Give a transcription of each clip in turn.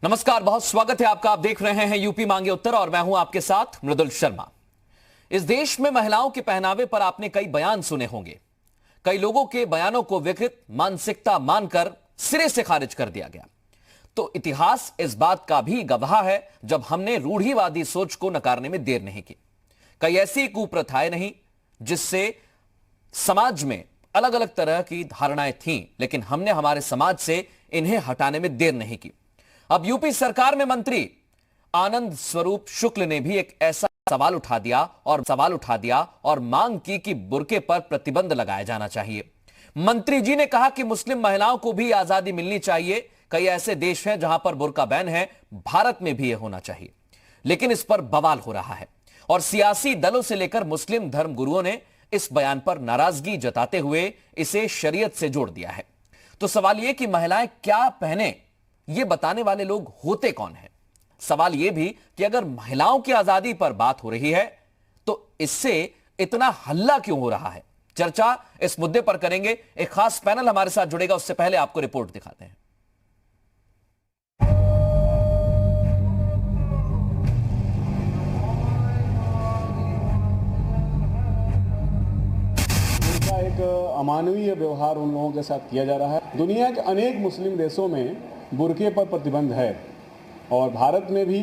नमस्कार, बहुत स्वागत है आपका। आप देख रहे हैं यूपी मांगे उत्तर और मैं हूं आपके साथ मृदुल शर्मा। इस देश में महिलाओं के पहनावे पर आपने कई बयान सुने होंगे। कई लोगों के बयानों को विकृत मानसिकता मानकर सिरे से खारिज कर दिया गया। तो इतिहास इस बात का भी गवाह है जब हमने रूढ़िवादी सोच को नकारने में देर नहीं की। कई ऐसी कुप्रथाएं नहीं जिससे समाज में अलग अलग तरह की धारणाएं थीं, लेकिन हमने हमारे समाज से इन्हें हटाने में देर नहीं की। अब यूपी सरकार में मंत्री आनंद स्वरूप शुक्ल ने भी एक ऐसा सवाल उठा दिया और मांग की कि बुर्के पर प्रतिबंध लगाया जाना चाहिए। मंत्री जी ने कहा कि मुस्लिम महिलाओं को भी आजादी मिलनी चाहिए। कई ऐसे देश हैं जहां पर बुर्का बैन है, भारत में भी यह होना चाहिए। लेकिन इस पर बवाल हो रहा है और सियासी दलों से लेकर मुस्लिम धर्म गुरुओं ने इस बयान पर नाराजगी जताते हुए इसे शरीयत से जोड़ दिया है। तो सवाल यह कि महिलाएं क्या पहने, ये बताने वाले लोग होते कौन हैं? सवाल यह भी कि अगर महिलाओं की आजादी पर बात हो रही है तो इससे इतना हल्ला क्यों हो रहा है? चर्चा इस मुद्दे पर करेंगे। एक खास पैनल हमारे साथ जुड़ेगा, उससे पहले आपको रिपोर्ट दिखाते हैं। एक अमानवीय व्यवहार उन लोगों के साथ किया जा रहा है। दुनिया के अनेक मुस्लिम देशों में बुर्के पर प्रतिबंध है और भारत में भी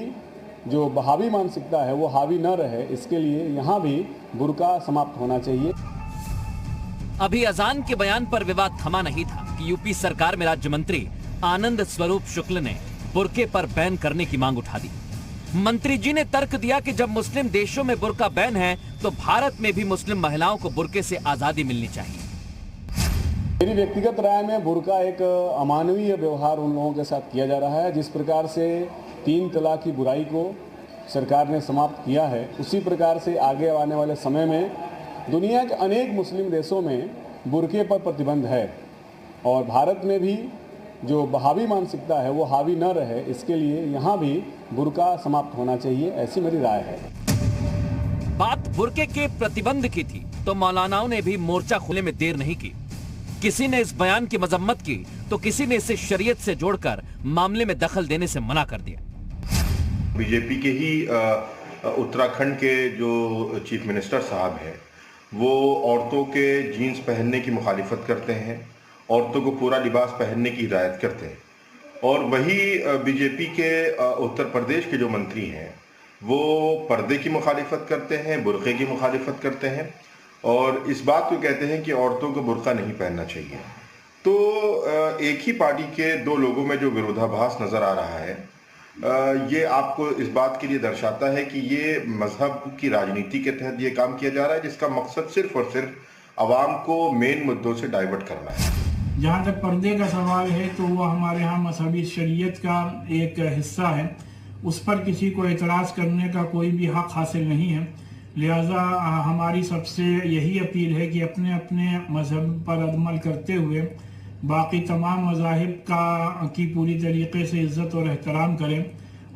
जो बहावी मानसिकता है वो हावी न रहे, इसके लिए यहाँ भी बुर्का समाप्त होना चाहिए। अभी अजान के बयान पर विवाद थमा नहीं था कि यूपी सरकार में राज्य मंत्री आनंद स्वरूप शुक्ल ने बुर्के पर बैन करने की मांग उठा दी। मंत्री जी ने तर्क दिया कि जब मुस्लिम देशों में बुर्का बैन है तो भारत में भी मुस्लिम महिलाओं को बुर्के से आजादी मिलनी चाहिए। मेरी व्यक्तिगत राय में बुर्का एक अमानवीय व्यवहार उन लोगों के साथ किया जा रहा है। जिस प्रकार से 3 तलाक की बुराई को सरकार ने समाप्त किया है, उसी प्रकार से आगे आने वाले समय में दुनिया के अनेक मुस्लिम देशों में बुर्के पर प्रतिबंध है और भारत में भी जो बहावी मानसिकता है वो हावी न रहे, इसके लिए यहाँ भी बुर्का समाप्त होना चाहिए, ऐसी मेरी राय है। बात बुर्के के प्रतिबंध की थी तो मौलानाओं ने भी मोर्चा खोलने में देर नहीं की। किसी ने इस बयान की मजम्मत की तो किसी ने इसे शरीयत से जोड़कर मामले में दखल देने से मना कर दिया। बीजेपी के ही उत्तराखंड के जो चीफ मिनिस्टर साहब हैं, वो औरतों के जीन्स पहनने की मुखालिफत करते हैं, औरतों को पूरा लिबास पहनने की हिदायत करते हैं। और वही बीजेपी के उत्तर प्रदेश के जो मंत्री हैं वो पर्दे की मुखालिफत करते हैं, बुर्के की मुखालिफत करते हैं और इस बात को कहते हैं कि औरतों को बुर्का नहीं पहनना चाहिए। तो एक ही पार्टी के दो लोगों में जो विरोधाभास नज़र आ रहा है, ये आपको इस बात के लिए दर्शाता है कि ये मजहब की राजनीति के तहत ये काम किया जा रहा है, जिसका मकसद सिर्फ और सिर्फ आवाम को मेन मुद्दों से डाइवर्ट करना है। जहाँ तक पर्दे का सवाल है तो वो हमारे यहाँ मजहबी शरीयत का एक हिस्सा है, उस पर किसी को एतराज़ करने का कोई भी हक हासिल नहीं है। लिहाजा हमारी सबसे यही अपील है कि अपने अपने मजहब पर अमल करते हुए बाकी तमाम मज़ाहिब की पूरी तरीके से इज़्ज़त और एहतराम करें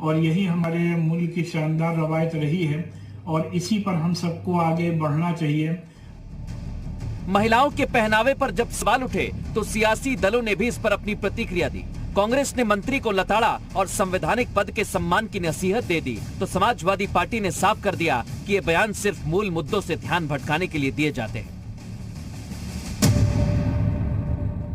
और यही हमारे मुल्क की शानदार रवायत रही है और इसी पर हम सबको आगे बढ़ना चाहिए। महिलाओं के पहनावे पर जब सवाल उठे तो सियासी दलों ने भी इस पर अपनी प्रतिक्रिया दी। कांग्रेस ने मंत्री को लताड़ा और संवैधानिक पद के सम्मान की नसीहत दे दी, तो समाजवादी पार्टी ने साफ कर दिया कि ये बयान सिर्फ मूल मुद्दों से ध्यान भटकाने के लिए दिए जाते हैं।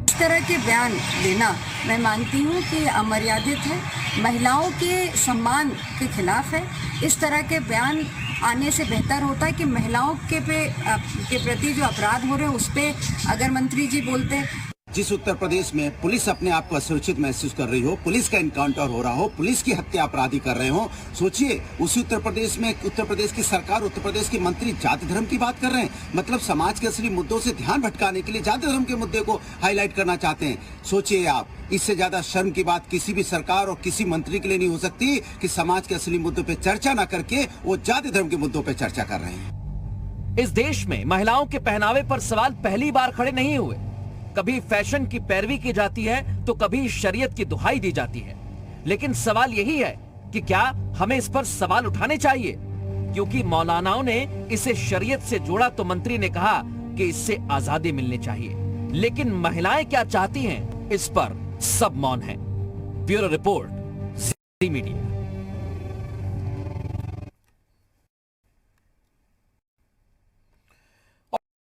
इस तरह के बयान देना मैं मानती हूँ कि अमर्यादित है, महिलाओं के सम्मान के खिलाफ है। इस तरह के बयान आने से बेहतर होता है कि महिलाओं के प्रति जो अपराध हो रहे हैं उस पे अगर मंत्री जी बोलते। जिस उत्तर प्रदेश में पुलिस अपने आप को असुरक्षित महसूस कर रही हो, पुलिस का इनकाउंटर हो रहा हो, पुलिस की हत्या अपराधी कर रहे हो, सोचिए उसी उत्तर प्रदेश में उत्तर प्रदेश की सरकार, उत्तर प्रदेश के मंत्री जाति धर्म की बात कर रहे हैं। मतलब समाज के असली मुद्दों से ध्यान भटकाने के लिए जाति धर्म के मुद्दे को हाईलाइट करना चाहते हैं। सोचिए आप, इससे ज्यादा शर्म की बात किसी भी सरकार और किसी मंत्री के लिए नहीं हो सकती कि समाज के असली मुद्दों पर चर्चा न करके वो जाति धर्म के मुद्दों पर चर्चा कर रहे हैं। इस देश में महिलाओं के पहनावे पर सवाल पहली बार खड़े नहीं हुए। कभी फैशन की पैरवी की जाती है तो कभी शरीयत की दुहाई दी जाती है, लेकिन सवाल यही है कि क्या हमें इस पर सवाल उठाने चाहिए? क्योंकि मौलानाओं ने इसे शरीयत से जोड़ा तो मंत्री ने कहा कि इससे आजादी मिलनी चाहिए, लेकिन महिलाएं क्या चाहती हैं इस पर सब मौन है। Bureau report. मीडिया।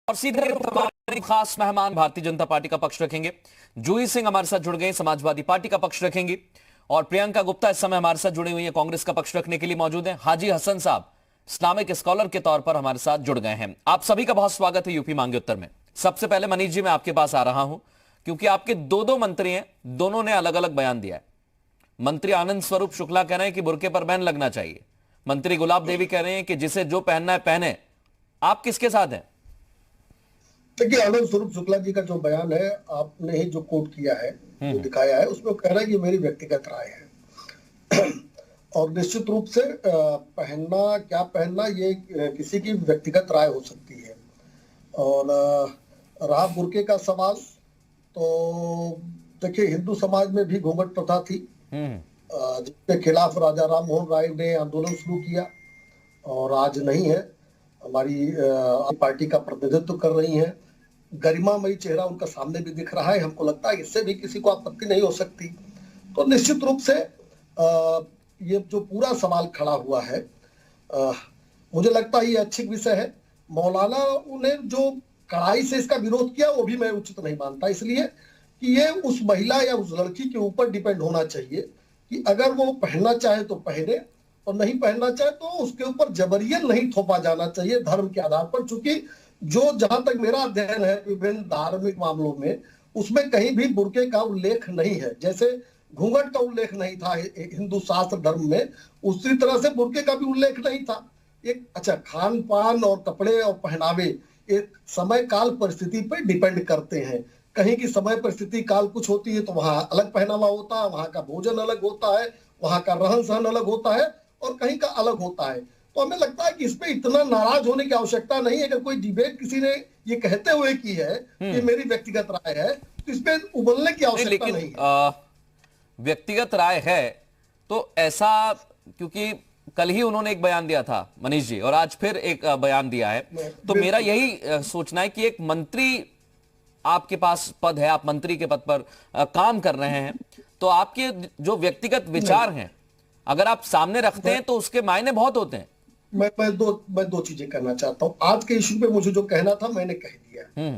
और सीधे खास मेहमान भारतीय जनता पार्टी का पक्ष रखेंगे। जूही सिंह हमारे साथ जुड़ गए, समाजवादी पार्टी का पक्ष रखेंगी। और प्रियंका गुप्ता इस समय हमारे साथ जुड़ी हुई है, कांग्रेस का पक्ष रखने के लिए मौजूद है। हाजी हसन साहब इस्लामिक स्कॉलर के तौर पर हमारे साथ जुड़ गए हैं। आप सभी का बहुत स्वागत है यूपी मांगे उत्तर में। सबसे पहले मनीष जी मैं आपके पास आ रहा हूं क्योंकि आपके दो मंत्री हैं, दोनों ने अलग अलग बयान दिया है। मंत्री आनंद स्वरूप शुक्ला कह रहे हैं कि बुर्के पर बैन लगना चाहिए। मंत्री गुलाब देवी कह रहे हैं कि जिसे जो पहनना है पहने। आप किसके साथ हैं? देखिए, आनंद स्वरूप शुक्ला जी का जो बयान है, आपने ही जो कोट किया है, जो दिखाया है, उसमें कह रहा है कि मेरी व्यक्तिगत राय है। और निश्चित रूप से पहनना क्या पहनना ये किसी की व्यक्तिगत राय हो सकती है। और रहा बुर्के का सवाल, तो देखिए हिंदू समाज में भी घूंघट प्रथा थी, जिसके खिलाफ राजा राम मोहन राय ने आंदोलन शुरू किया और आज नहीं है। हमारी पार्टी का प्रतिनिधित्व कर रही हैं, गरिमामयी चेहरा उनका सामने भी दिख रहा है। हमको लगता है इससे भी किसी को आपत्ति नहीं हो सकती। तो निश्चित रूप से ये जो पूरा सवाल खड़ा हुआ है, मुझे लगता है ये अच्छी विषय है। मौलाना ने जो कड़ाई से इसका विरोध किया वो भी मैं उचित नहीं मानता, इसलिए कि ये उस महिला या उस लड़की के ऊपर डिपेंड होना चाहिए कि अगर वो पहनना चाहे तो पहने और नहीं पहनना चाहे तो उसके ऊपर जबरियन नहीं थोपा जाना चाहिए धर्म के आधार पर। चूंकि जो जहां तक मेरा अध्ययन है विभिन्न धार्मिक मामलों में, उसमें कहीं भी बुर्के का उल्लेख नहीं है। जैसे घूंघट का उल्लेख नहीं था हिंदू शास्त्र धर्म में, उसी तरह से बुर्के का भी उल्लेख नहीं था। एक अच्छा, खान पान और कपड़े और पहनावे एक समय काल परिस्थिति पर डिपेंड करते हैं। कहीं की समय परिस्थिति काल कुछ होती है तो वहां अलग पहनावा होता है, वहां का भोजन अलग होता है, वहां का रहन सहन अलग होता है और कहीं का अलग होता है। तो हमें लगता है कि इस पे इतना नाराज होने की आवश्यकता नहीं है। अगर कोई डिबेट किसी ने ये कहते हुए की है कि मेरी व्यक्तिगत राय है, तो इस पे उबलने की आवश्यकता नहीं है। व्यक्तिगत राय है तो ऐसा, क्योंकि कल ही उन्होंने एक बयान दिया था मनीष जी और आज फिर एक बयान दिया है, तो मेरा यही सोचना है कि एक मंत्री, आपके पास पद है, आप मंत्री के पद पर काम कर रहे हैं, तो आपके जो व्यक्तिगत विचार हैं अगर आप सामने रखते हैं तो उसके मायने बहुत होते हैं। मैं दो चीजें करना चाहता हूं। आज के इशू पे मुझे जो कहना था मैंने कह दिया।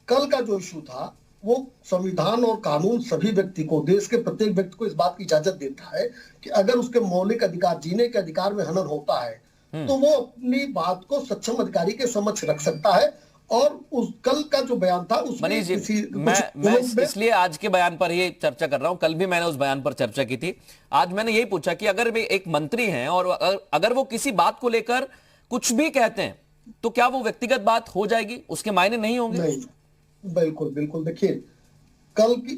कल का जो इशू था वो संविधान और कानून सभी व्यक्ति को, देश के प्रत्येक व्यक्ति को इस बात की इजाजत देता है कि अगर उसके मौलिक अधिकार, जीने के अधिकार में हनन होता है तो वो अपनी बात को सक्षम अधिकारी के समक्ष रख सकता है। और उस कल का जो बयान था उसमें मनीष जी, मैं इसलिए आज के बयान पर ही चर्चा कर रहा हूं। कल भी मैंने उस बयान पर चर्चा की थी। आज मैंने यही पूछा कि अगर वे एक मंत्री हैं और अगर वो किसी बात को लेकर कुछ भी कहते हैं तो क्या वो व्यक्तिगत बात हो जाएगी, उसके मायने नहीं होंगे? नहीं, बिल्कुल बिल्कुल। देखिए कल की,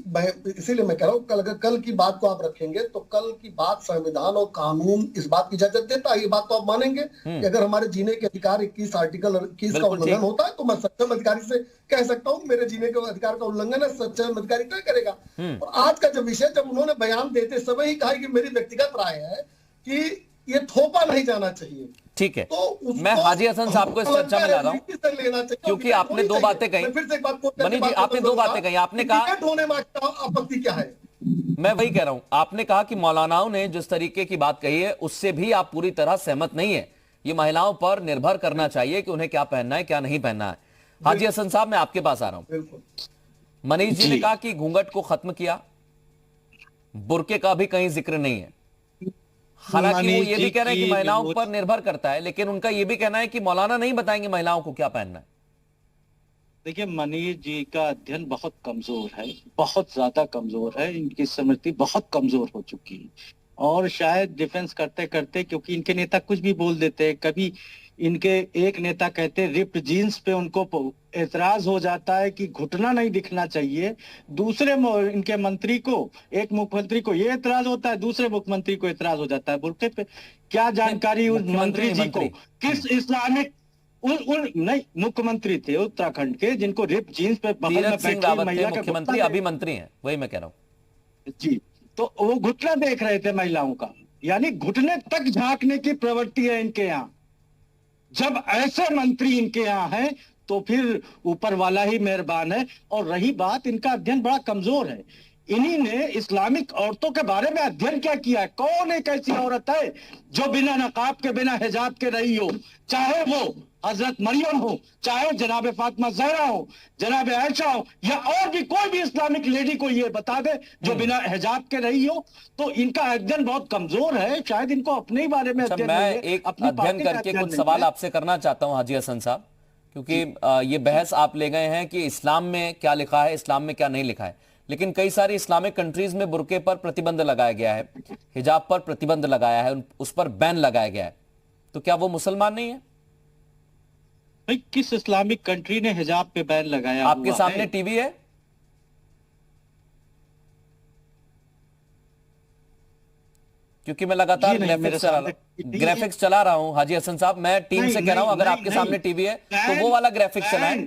इसीलिए मैं कह रहा हूँ, अगर कल की बात को आप रखेंगे तो कल की बात संविधान और कानून इस बात की इजाजत देता है। ये बात तो आप मानेंगे कि अगर हमारे जीने के अधिकार 21 आर्टिकल 21 का उल्लंघन होता है तो मैं सक्षम अधिकारी से कह सकता हूँ मेरे जीने के अधिकार का उल्लंघन है, सक्षम अधिकारी तय करेगा। और आज का जो विषय, जब उन्होंने बयान देते समय ही कहा कि मेरी व्यक्तिगत राय है कि ये थोपा नहीं जाना चाहिए। ठीक है, तो मैं हाजी हसन साहब को इस चर्चा में ला रहा हूं क्योंकि आपने दो बातें कही। फिर से एक बात मनीष जी, आपने दो बातें कही। आपने कहा, होने में आपत्ति क्या है? मैं वही कह रहा हूं, आपने कहा कि मौलानाओं ने जिस तरीके की बात कही है उससे भी आप पूरी तरह सहमत नहीं है। ये महिलाओं पर निर्भर करना चाहिए कि उन्हें क्या पहनना है क्या नहीं पहनना है। हाजी हसन साहब, मैं आपके पास आ रहा हूं। मनीष जी ने कहा कि घूंघट को खत्म किया, बुर्के का भी कहीं जिक्र नहीं है। हालांकि वो ये भी कह रहे हैं कि महिलाओं पर निर्भर करता है, लेकिन उनका ये भी कहना है कि मौलाना नहीं बताएंगे महिलाओं को क्या पहनना है। देखिए, मनीष जी का अध्ययन बहुत कमजोर है, बहुत ज्यादा कमजोर है। इनकी स्मृति बहुत कमजोर हो चुकी है और शायद डिफेंस करते करते, क्योंकि इनके नेता कुछ भी बोल देते हैं। कभी इनके एक नेता कहते रिप्ड जीन्स पे उनको एतराज हो जाता है कि घुटना नहीं दिखना चाहिए। दूसरे इनके मंत्री को, एक मुख्यमंत्री को ये एतराज होता है, दूसरे मुख्यमंत्री को एतराज हो जाता है बुर्के पे। क्या जानकारी उस मंत्री जी को किस इस्लामिक नहीं, मुख्यमंत्री थे उत्तराखंड के, जिनको रिप जीन्स पे बगल में बैठी महिला के मुख्यमंत्री अभी मंत्री हैं, वही मैं कह रहा हूँ जी। तो वो घुटना देख रहे थे महिलाओं का, यानी घुटने तक झांकने की प्रवृत्ति है इनके यहाँ। जब ऐसे मंत्री इनके यहाँ हैं तो फिर ऊपर वाला ही मेहरबान है। और रही बात, इनका अध्ययन बड़ा कमजोर है। इन्हीं ने इस्लामिक औरतों के बारे में अध्ययन क्या किया है? कौन एक ऐसी औरत है जो बिना नकाब के, बिना हिजाब के रही हो? चाहे वो हजरत मरियम हो, चाहे जनाब फातिमा ज़हरा हो, जनाब आयशा हो, या और भी कोई भी इस्लामिक लेडी को ये बता दे जो बिना हिजाब के रही हो। तो इनका अध्ययन बहुत कमजोर है, शायद इनको अपने ही बारे में अध्ययन मैं नहीं है, एक अपनी अध्ययन पार्टी का करके अध्ययन कुछ नहीं सवाल है। आपसे करना चाहता हूं हाजी हसन साहब, क्योंकि ये बहस आप ले गए हैं कि इस्लाम में क्या लिखा है, इस्लाम में क्या नहीं लिखा है। लेकिन कई सारी इस्लामिक कंट्रीज में बुर्के पर प्रतिबंध लगाया गया है, हिजाब पर प्रतिबंध लगाया है, उस पर बैन लगाया गया है। तो क्या वो मुसलमान नहीं है? भाई किस इस्लामिक कंट्री ने हिजाब पे बैन लगाया? आपके हुआ सामने है? टीवी है, क्योंकि मैं लगातार ग्राफिक्स चला रहा हूं हाजी हसन साहब। मैं टीम से कह रहा हूं अगर आपके सामने टीवी है तो वो वाला ग्राफिक्स चलाएं,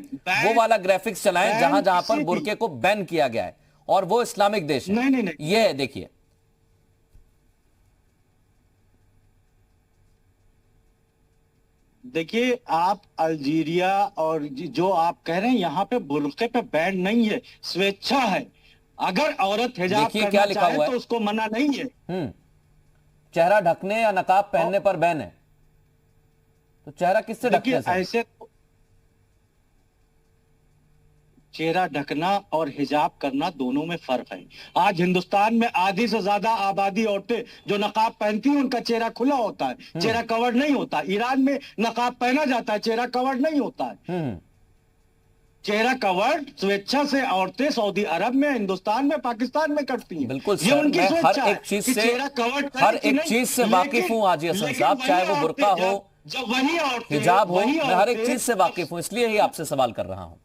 वो वाला ग्राफिक्स चलाएं जहां जहां पर बुर्के को बैन किया गया है, और वो इस्लामिक देश है। नहीं। ये है, देखिए। देखिए, आप अल्जीरिया और जो आप कह रहे हैं यहाँ पे बुर्के पे बैन नहीं है, स्वेच्छा है। अगर औरत हिजाब करना चाहे तो उसको मना नहीं है। चेहरा ढकने या नकाब पहनने पर बैन है। तो चेहरा किससे ढकने से? ऐसे चेहरा ढकना और हिजाब करना दोनों में फर्क है। आज हिंदुस्तान में आधी से ज्यादा आबादी औरतें जो नकाब पहनती हैं उनका चेहरा खुला होता है, चेहरा कवर्ड नहीं होता। ईरान में नकाब पहना जाता है, चेहरा कवर्ड नहीं होता है। चेहरा कवर्ड स्वेच्छा से औरतें सऊदी अरब में, हिंदुस्तान में, पाकिस्तान में करती हैं। बिल्कुल ये उनकी स्वेच्छा है हर एक चीज कि से, चेहरा कवर्ड हर एक चीज से वाकिफ हूं हाजी हसन साहब, चाहे वो बुर्का हो, जब वही औरतें, हिजाब हो, मैं हर एक चीज से वाकिफ हूं, इसलिए ही आपसे सवाल कर रहा हूं।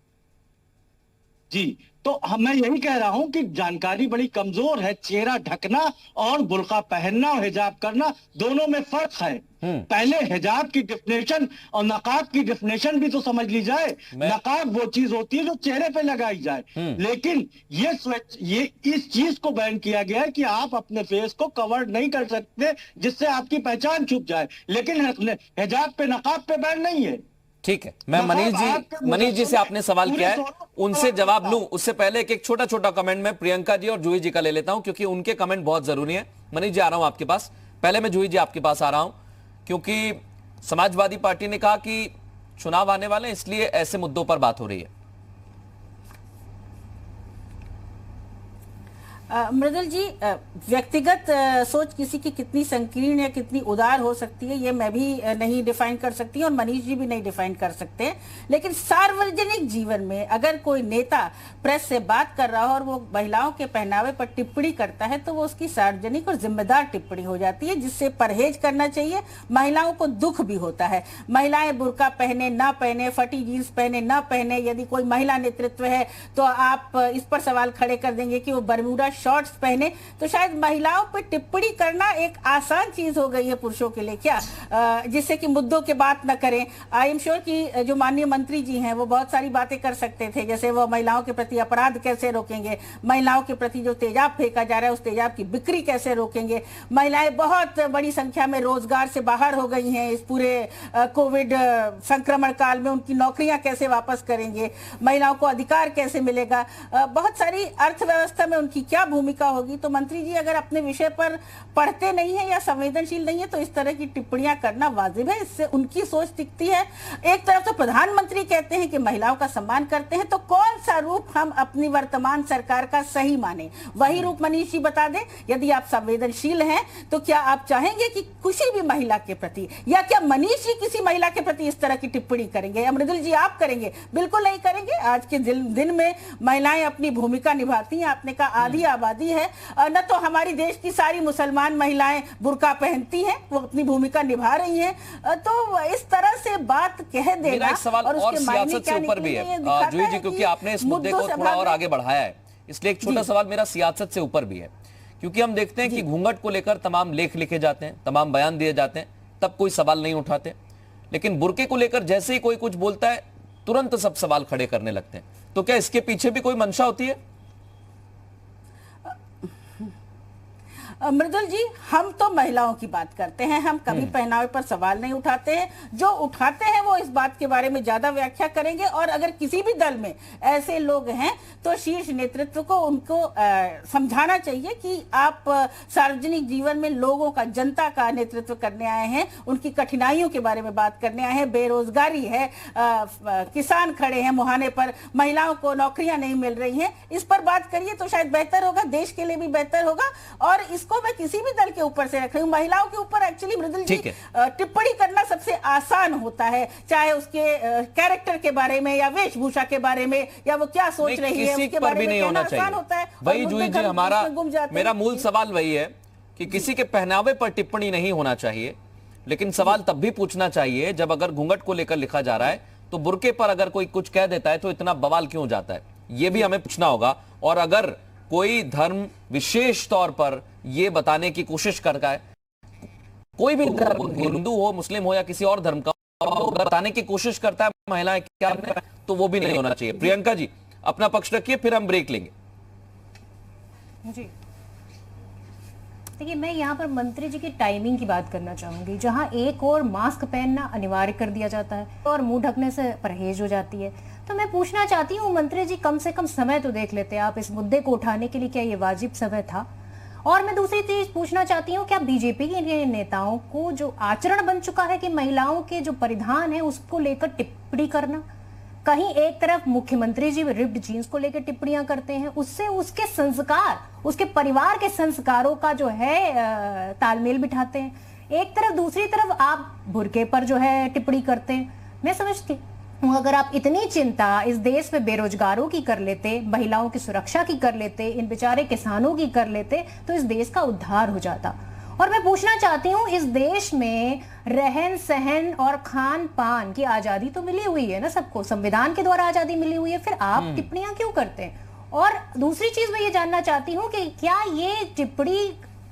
जी, तो मैं यही कह रहा हूं कि जानकारी बड़ी कमजोर है। चेहरा ढकना और बुर्का पहनना और हिजाब करना दोनों में फर्क है। पहले हिजाब की डिफिनेशन और नकाब की डिफिनेशन भी तो समझ ली जाए। नकाब वो चीज होती है जो चेहरे पे लगाई जाए, लेकिन ये इस चीज को बैन किया गया है कि आप अपने फेस को कवर नहीं कर सकते जिससे आपकी पहचान छुप जाए। लेकिन हिजाब पे, नकाब पे बैन नहीं है। ठीक है, मैं मनीष जी से आपने सवाल किया है, उनसे जवाब लूं उससे पहले एक छोटा छोटा कमेंट मैं प्रियंका जी और जूही जी का ले लेता हूं, क्योंकि उनके कमेंट बहुत जरूरी है। मनीष जी, आ रहा हूं आपके पास। पहले मैं जूही जी आपके पास आ रहा हूं, क्योंकि समाजवादी पार्टी ने कहा कि चुनाव आने वाले हैं, इसलिए ऐसे मुद्दों पर बात हो रही है। मृदुल जी, व्यक्तिगत सोच किसी की कितनी संकीर्ण या कितनी उदार हो सकती है ये मैं भी नहीं डिफाइन कर सकती और मनीष जी भी नहीं डिफाइन कर सकते। लेकिन सार्वजनिक जीवन में अगर कोई नेता प्रेस से बात कर रहा हो और वो महिलाओं के पहनावे पर टिप्पणी करता है तो वो उसकी सार्वजनिक और जिम्मेदार टिप्पणी हो जाती है, जिससे परहेज करना चाहिए। महिलाओं को दुख भी होता है, महिलाएं बुर्का पहने ना पहने, फटी जींस पहने ना पहने। यदि कोई महिला नेतृत्व है तो आप इस पर सवाल खड़े कर देंगे कि वो बरमूडा शॉर्ट्स पहने, तो शायद महिलाओं पर टिप्पणी करना एक आसान चीज हो गई है पुरुषों के लिए क्या, जिससे कि मुद्दों के बात न करें। आई एम श्योर कि जो माननीय मंत्री जी हैं वो बहुत सारी बातें कर सकते थे, जैसे वो महिलाओं के प्रति अपराध कैसे रोकेंगे, महिलाओं के प्रति जो तेजाब फेंका जा रहा है उस तेजाब की बिक्री कैसे रोकेंगे। महिलाएं बहुत बड़ी संख्या में रोजगार से बाहर हो गई हैं इस पूरे कोविड संक्रमण काल में, उनकी नौकरियां कैसे वापस करेंगे, महिलाओं को अधिकार कैसे मिलेगा, बहुत सारी अर्थव्यवस्था में उनकी क्या भूमिका होगी। तो मंत्री जी अगर अपने विषय पर पढ़ते नहीं है या संवेदनशील नहीं है तो इस तरह की टिप्पणियां करना वाजिब है, इससे उनकी सोच दिखती है। एक तरफ तो प्रधानमंत्री कहते हैं कि महिलाओं का सम्मान करते हैं, तो कौन सा रूप हम अपनी वर्तमान सरकार का सही माने, वही रूप मनीष जी बता दें। यदि आप संवेदनशील हैं तो क्या आप चाहेंगे कि किसी भी महिला के प्रति, या क्या मनीष जी किसी महिला के प्रति इस तरह की टिप्पणी करेंगे? अमृदुल जी आप करेंगे? बिल्कुल नहीं करेंगे। आज के दिन में महिलाएं अपनी भूमिका निभाती हैं। आपने कहा आधी आबादी है, न तो हमारी देश की सारी मुसलमान महिलाएं बुर्का पहनती हैं, वो अपनी भूमिका निभा रही हैं। तो इस तरह से बात कह देना, मेरा एक सवाल और सियासत से ऊपर भी है जूही जी, क्योंकि आपने इस मुद्दे को थोड़ा और आगे बढ़ाया है, इसलिए एक छोटा सवाल मेरा सियासत से ऊपर भी है। क्योंकि हम देखते हैं कि घूंघट को लेकर तमाम लेख लिखे जाते हैं, तमाम बयान दिए जाते हैं, तब कोई सवाल नहीं उठाते, लेकिन बुर्के को लेकर जैसे ही कोई कुछ बोलता है तुरंत सब सवाल खड़े करने लगते हैं। तो क्या इसके पीछे भी कोई मंशा होती है? मृदुल जी, हम तो महिलाओं की बात करते हैं, हम कभी पहनावे पर सवाल नहीं उठाते हैं। जो उठाते हैं वो इस बात के बारे में ज्यादा व्याख्या करेंगे, और अगर किसी भी दल में ऐसे लोग हैं तो शीर्ष नेतृत्व को उनको समझाना चाहिए कि आप सार्वजनिक जीवन में लोगों का, जनता का नेतृत्व करने आए हैं, उनकी कठिनाइयों के बारे में बात करने आए हैं। बेरोजगारी है, किसान खड़े हैं मुहाने पर, महिलाओं को नौकरियां नहीं मिल रही हैं, इस पर बात करिए तो शायद बेहतर होगा, देश के लिए भी बेहतर होगा। और इसको मैं किसी भी दल के ऊपर से रख रही हूँ, महिलाओं के ऊपर एक्चुअली मृदुल जी टिप्पणी करना सबसे आसान होता है, चाहे उसके कैरेक्टर के बारे में या वेशभूषा के बारे में या वो क्या सोच रही है उसके बारे में कहना आसान होता है। वही जूही जी, हमारा मेरा मूल सवाल वही है कि किसी के पहनावे पर टिप्पणी नहीं होना चाहिए, लेकिन सवाल तब भी पूछना चाहिए जब अगर घूंघट को लेकर लिखा जा रहा है, तो बुर्के पर अगर कोई कुछ कह देता है तो इतना बवाल क्यों जाता है, ये भी हमें पूछना होगा। और अगर कोई धर्म विशेष तौर पर यह बताने की कोशिश करता है, कोई भी हिंदू हो, मुस्लिम हो या किसी और धर्म का, बताने की कोशिश करता है महिलाएं क्या, तो वो भी नहीं होना चाहिए। प्रियंका जी अपना पक्ष रखिए, फिर हम ब्रेक लेंगे। जी देखिए, मैं यहाँ पर मंत्री जी की टाइमिंग की बात करना चाहूंगी, जहाँ एक और मास्क पहनना अनिवार्य कर दिया जाता है और मुंह ढकने से परहेज हो जाती है। तो मैं पूछना चाहती हूँ मंत्री जी, कम से कम समय तो देख लेते आप इस मुद्दे को उठाने के लिए, क्या ये वाजिब समय था? और मैं दूसरी चीज पूछना चाहती हूँ, क्या बीजेपी के नेताओं को जो आचरण बन चुका है कि महिलाओं के जो परिधान है उसको लेकर टिप्पणी करना, कहीं एक तरफ मुख्यमंत्री जी रिप्ड जीन्स को लेकर टिप्पणियां करते हैं, उससे उसके संस्कार, उसके परिवार के संस्कारों का जो है तालमेल बिठाते हैं, एक तरफ दूसरी तरफ आप बुर्के पर जो है टिप्पणी करते हैं। मैं समझती हूँ अगर आप इतनी चिंता इस देश में बेरोजगारों की कर लेते, महिलाओं की सुरक्षा की कर लेते, इन बेचारे किसानों की कर लेते, तो इस देश का उद्धार हो जाता। और मैं पूछना चाहती हूँ, इस देश में रहन सहन और खान पान की आजादी तो मिली हुई है ना सबको, संविधान के द्वारा आजादी मिली हुई है, फिर आप टिप्पणियां क्यों करते हैं? और दूसरी चीज मैं ये जानना चाहती हूँ कि क्या ये टिप्पणी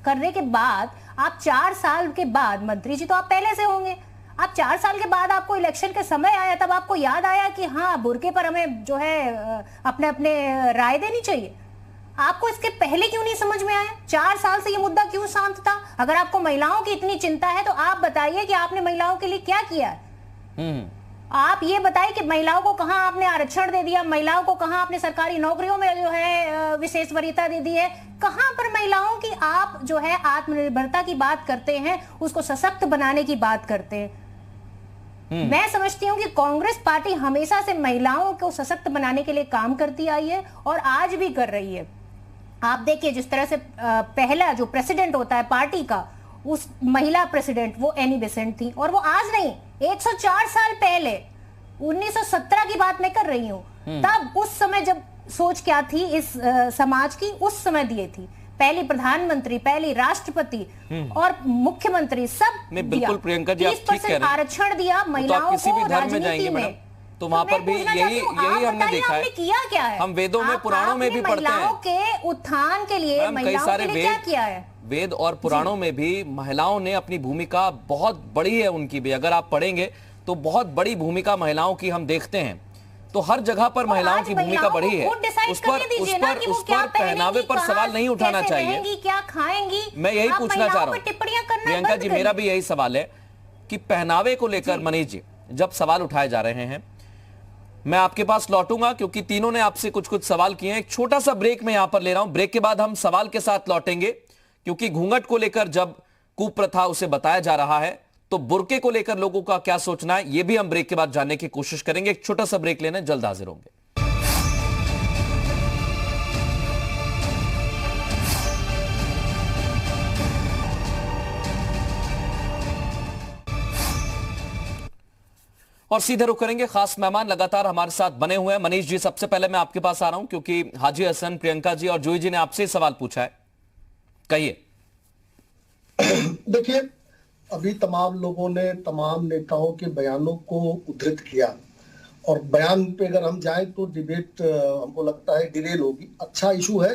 करने के बाद आप 4 साल के बाद, मंत्री जी तो आप पहले से होंगे, आप 4 साल के बाद आपको इलेक्शन के समय आया, तब आपको याद आया कि हाँ बुर्के पर हमें जो है अपने अपने राय देनी चाहिए? आपको इसके पहले क्यों नहीं समझ में आया? 4 साल से ये मुद्दा क्यों शांत था? अगर आपको महिलाओं की इतनी चिंता है तो आप बताइए कि आपने महिलाओं के लिए क्या किया है। आप ये बताइए कि महिलाओं को कहां आपने आरक्षण दे दिया, महिलाओं को कहां आपने सरकारी नौकरियों में जो है विशेष वरीयता दे दी है, कहां पर महिलाओं की आप जो है आत्मनिर्भरता की बात करते हैं, उसको सशक्त बनाने की बात करते हैं। मैं समझती हूँ कि कांग्रेस पार्टी हमेशा से महिलाओं को सशक्त बनाने के लिए काम करती आई है और आज भी कर रही है। आप देखिए जिस तरह से पहला जो प्रेसिडेंट होता है पार्टी का, उस महिला प्रेसिडेंट वो एनी बेसेंट थी, और वो आज नहीं, 104 साल पहले 1917 की बात मैं कर रही हूँ। तब उस समय जब सोच क्या थी इस समाज की, उस समय दिए थी, पहली प्रधानमंत्री, पहली राष्ट्रपति और मुख्यमंत्री सब बिल्कुल प्रियंका जी आप ठीक कह रहे हैं, आरक्षण दिया महिलाओं को राजनीति में, तो वहां पर भी यही हमने देखा है। किया क्या है? हम वेदों में, पुराणों में भी पढ़ते हैं, महिलाओं के उत्थान के लिए, महिलाओं के लिए क्या किया है? वेद और पुराणों में भी महिलाओं ने अपनी भूमिका बहुत बड़ी है, उनकी भी अगर आप पढ़ेंगे तो बहुत बड़ी भूमिका महिलाओं की हम देखते हैं। तो हर जगह पर महिलाओं की भूमिका बढ़ी है, उस पर पहनावे पर सवाल नहीं उठाना चाहिए। क्या खाएंगी, मैं यही पूछना चाह रहा हूँ प्रियंका जी, मेरा भी यही सवाल है कि पहनावे को लेकर मनीष जी जब सवाल उठाए जा रहे हैं, मैं आपके पास लौटूंगा क्योंकि तीनों ने आपसे कुछ कुछ सवाल किए हैं। एक छोटा सा ब्रेक मैं यहां पर ले रहा हूं, ब्रेक के बाद हम सवाल के साथ लौटेंगे, क्योंकि घूंघट को लेकर जब कुप्रथा उसे बताया जा रहा है तो बुर्के को लेकर लोगों का क्या सोचना है, यह भी हम ब्रेक के बाद जानने की कोशिश करेंगे। एक छोटा सा ब्रेक लेने, जल्द हाजिर होंगे। और सीधे रुक करेंगे, खास मेहमान लगातार हमारे साथ बने हुए हैं। मनीष जी सबसे पहले मैं आपके पास आ रहा हूं क्योंकि हाजी हसन, प्रियंका जी और जूही जी ने आपसे सवाल पूछा है, कहिए। देखिए, अभी तमाम लोगों ने तमाम नेताओं के बयानों को उद्धृत किया और बयान पे अगर हम जाएं तो डिबेट हमको लगता है डिरेल होगी। अच्छा इशू है,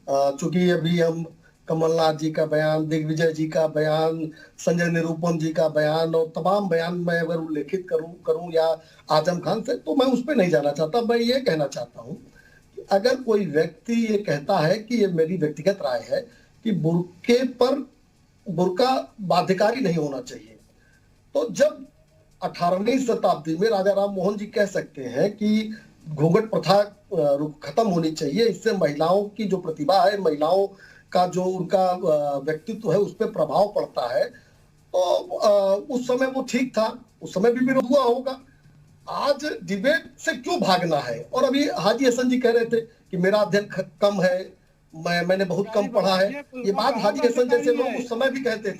चूंकि अभी हम कमलनाथ जी का बयान, दिग्विजय जी का बयान, संजय निरुपम जी का बयान और तमाम बयान मैं अगर उल्लेखित करूं या आजम खान से, तो मैं उस पर नहीं जाना चाहता। मैं ये कहना चाहता हूं कि अगर कोई व्यक्ति ये कहता है कि ये मेरी व्यक्तिगत राय है कि बुर्का बाध्यकारी नहीं होना चाहिए। तो जब 18वीं शताब्दी में राजा राम मोहन जी कह सकते हैं कि घूंघट प्रथा खत्म होनी चाहिए, इससे महिलाओं की जो प्रतिभा है, महिलाओं का जो उनका व्यक्तित्व है उस पर प्रभाव पड़ता है, तो उस समय वो ठीक था, उस समय भी विरोध हुआ होगा। आज डिबेट से क्यों भागना है? और अभी हाजी हसन जी कह रहे थे कि मेरा अध्ययन कम है, मैंने बहुत कम पढ़ा है। ये बात हाजी हसन जैसे लोग उस समय भी कहते थे।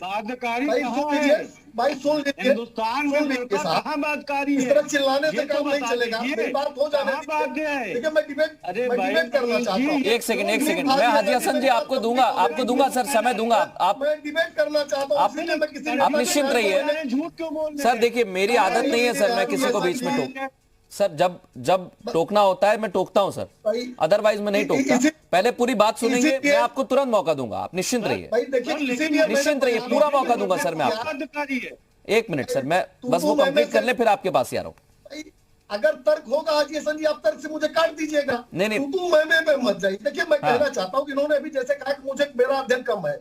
भाई सुन लीजिए, हिंदुस्तान में इस तरह चिल्लाने से काम नहीं चलेगा। मेरी बात हो जाने दीजिए। देखिए मैं डिबेट करना चाहता हूँ। एक सेकंड, मैं हाजी हसन जी आपको दूंगा सर, समय दूंगा। आप मैं डिबेट करना चाहता हूँ। आप निश्चिंत रहिए। झूठ क्यों बोल सर देखिए, मेरी आदत नहीं है सर मैं किसी को बीच में टोक, सर जब टोकना होता है मैं टोकता हूं सर, अदरवाइज मैं नहीं टोकता। पहले पूरी बात सुनेंगे, मैं आपको तुरंत मौका दूंगा, आप निश्चिंत रहिए, निश्चिंत रहिए, पूरा मौका दूंगा सर मैं आपको। एक मिनट सर, मैं बस वो कंप्लीट कर ले फिर आपके पास ही आ रहा हूं। अगर तर्क होगा हाजी हसन जी, आप तर्क से मुझे काट दीजिएगा। नहीं तू मैं मत जाइए। देखिए मैं कहना चाहता हूँ, इन्होंने अभी जैसे कहा कि मुझे मेरा अध्ययन कम है।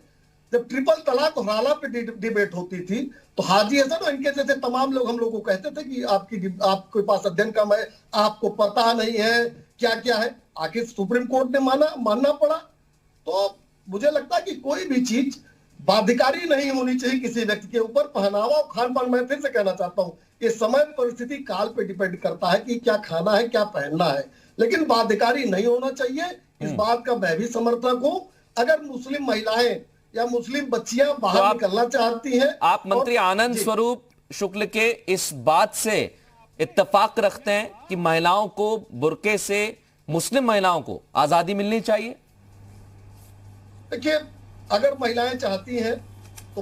जब ट्रिपल तलाक और हलाला पे डिबेट होती थी तो हाजी हसन और इनके जैसे तमाम लोग हम लोग को कहते थे कि आपके पास अध्ययन कम है, आपको पता नहीं है क्या क्या है। आखिर सुप्रीम कोर्ट ने मानना पड़ा। तो मुझे लगता है कि कोई भी चीज बाध्यकारी नहीं होनी चाहिए किसी व्यक्ति के ऊपर। पहनावा और खान पान, मैं फिर से कहना चाहता हूँ, ये समय परिस्थिति काल पे डिपेंड करता है कि क्या खाना है क्या पहनना है, लेकिन बाध्यकारी नहीं होना चाहिए। इस बात का मैं भी समर्थक हूँ। अगर मुस्लिम महिलाएं या मुस्लिम बच्चियां बाहर निकलना चाहती हैं, आप मंत्री आनंद स्वरूप शुक्ल के इस बात से इत्तेफाक रखते हैं कि महिलाओं को बुर्के से, मुस्लिम महिलाओं को आजादी मिलनी चाहिए? देखिए अगर महिलाएं चाहती हैं तो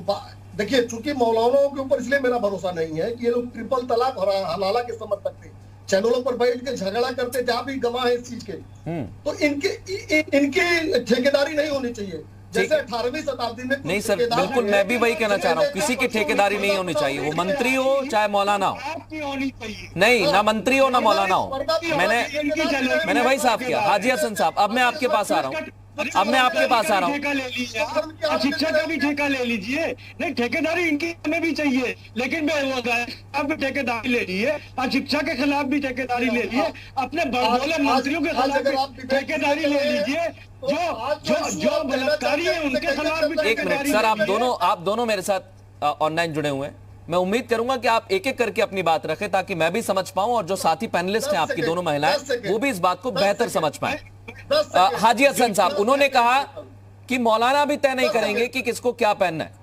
देखिए, चूंकि मौलानाओं के ऊपर इसलिए मेरा भरोसा नहीं है कि ये लोग ट्रिपल तलाक और हलाला के समर्थक थे, चैनलों पर बैठ के झगड़ा करते, जहां भी गवाह है इस चीज के। तो इनकी ठेकेदारी नहीं होनी चाहिए जैसे 18वीं शताब्दी में। नहीं सर, बिल्कुल मैं भी वही कहना चाह रहा हूँ, किसी की ठेकेदारी नहीं होनी चाहिए, वो मंत्री हो चाहे मौलाना हो। नहीं, ना मंत्री हो ना मौलाना हो। मैंने वही साफ किया। हाजी हसन साहब, अब मैं आपके पास आ रहा हूँ, शिक्षा का भी ठेका ले लीजिए। नहीं, ठेकेदारी इनकी हमें भी चाहिए, लेकिन आप भी ठेकेदारी ले लीजिए और शिक्षा के खिलाफ भी ठेकेदारी ले लीजिए, अपने बड़बोले मंत्रियों के खिलाफ भी ठेकेदारी ले लीजिए, जो बलात्कारी है उनके खिलाफ भी। एक मिनट सर, आप दोनों मेरे साथ ऑनलाइन जुड़े हुए हैं। मैं उम्मीद करूंगा कि आप एक एक करके अपनी बात रखें ताकि मैं भी समझ पाऊं और जो साथी पैनलिस्ट हैं आपकी दोनों महिलाएं, वो भी इस बात को बेहतर समझ पाए। हाजी हसन साहब, उन्होंने कहा कि मौलाना भी तय नहीं करेंगे कि किसको क्या पहनना है।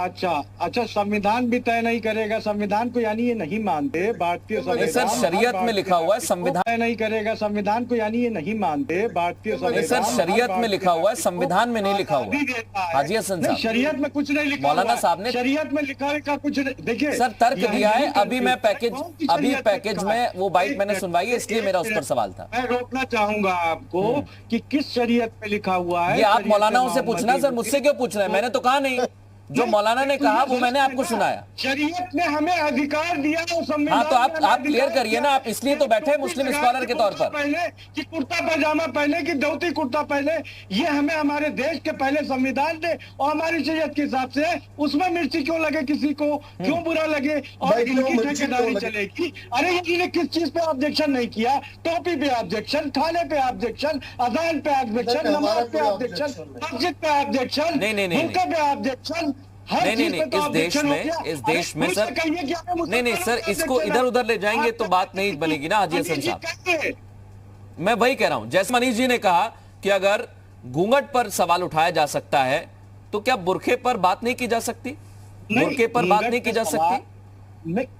अच्छा, संविधान भी तय नहीं करेगा? संविधान को यानी ये नहीं मानते भारतीय संविधान? सर शरीयत में लिखा हुआ है संविधान तय नहीं करेगा संविधान को, यानी ये नहीं मानते भारतीय संविधान? सर शरीयत में लिखा हुआ है, संविधान में नहीं लिखा हुआ। हाजी हसन साहब, शरीयत में कुछ नहीं लिखा। मौलाना साहब ने शरीयत में लिखा का कुछ नहीं। देखिए सर तर्क दिया है, अभी पैकेज में वो बाइट मैंने सुनवाई है, इसलिए मेरा उस पर सवाल था। मैं रोकना चाहूंगा आपको कि किस शरीयत में लिखा हुआ है। ये आप मौलानाओं से पूछना सर, मुझसे क्यों पूछ रहे हैं? मैंने तो कहा नहीं, जो मौलाना ने कहा वो मैंने आपको सुनाया। शरीयत ने हमें अधिकार दिया है संविधान। हाँ तो आप क्लियर करिए ना, आप इसलिए तो बैठे मुस्लिम स्कॉलर के तौर पर। पहले कि कुर्ता पैजामा पहले कि धोती कुर्ता पहले, ये हमें हमारे देश के पहले संविधान दे और हमारी शरीयत के हिसाब से। उसमें मिर्ची क्यों लगे किसी को, क्यों बुरा लगे और इनकी ठेकेदारी चलेगी? अरे इन्होंने किस चीज पे ऑब्जेक्शन नहीं किया? टोपी पे ऑब्जेक्शन, खाने पे ऑब्जेक्शन, अजान पे ऑब्जेक्शन, नमाज पे ऑब्जेक्शन, मस्जिद पे ऑब्जेक्शन, हुक्का पे ऑब्जेक्शन। नहीं, इस देश में सर नहीं सर, इसको इधर उधर ले जाएंगे तो बात नहीं बनेगी ना हाजी हसन साहब। मैं वही कह रहा हूं, जैसे मनीष जी ने कहा कि अगर घूंघट पर सवाल उठाया जा सकता है तो क्या बुर्के पर बात नहीं की जा सकती? बुर्के पर बात नहीं की जा सकती?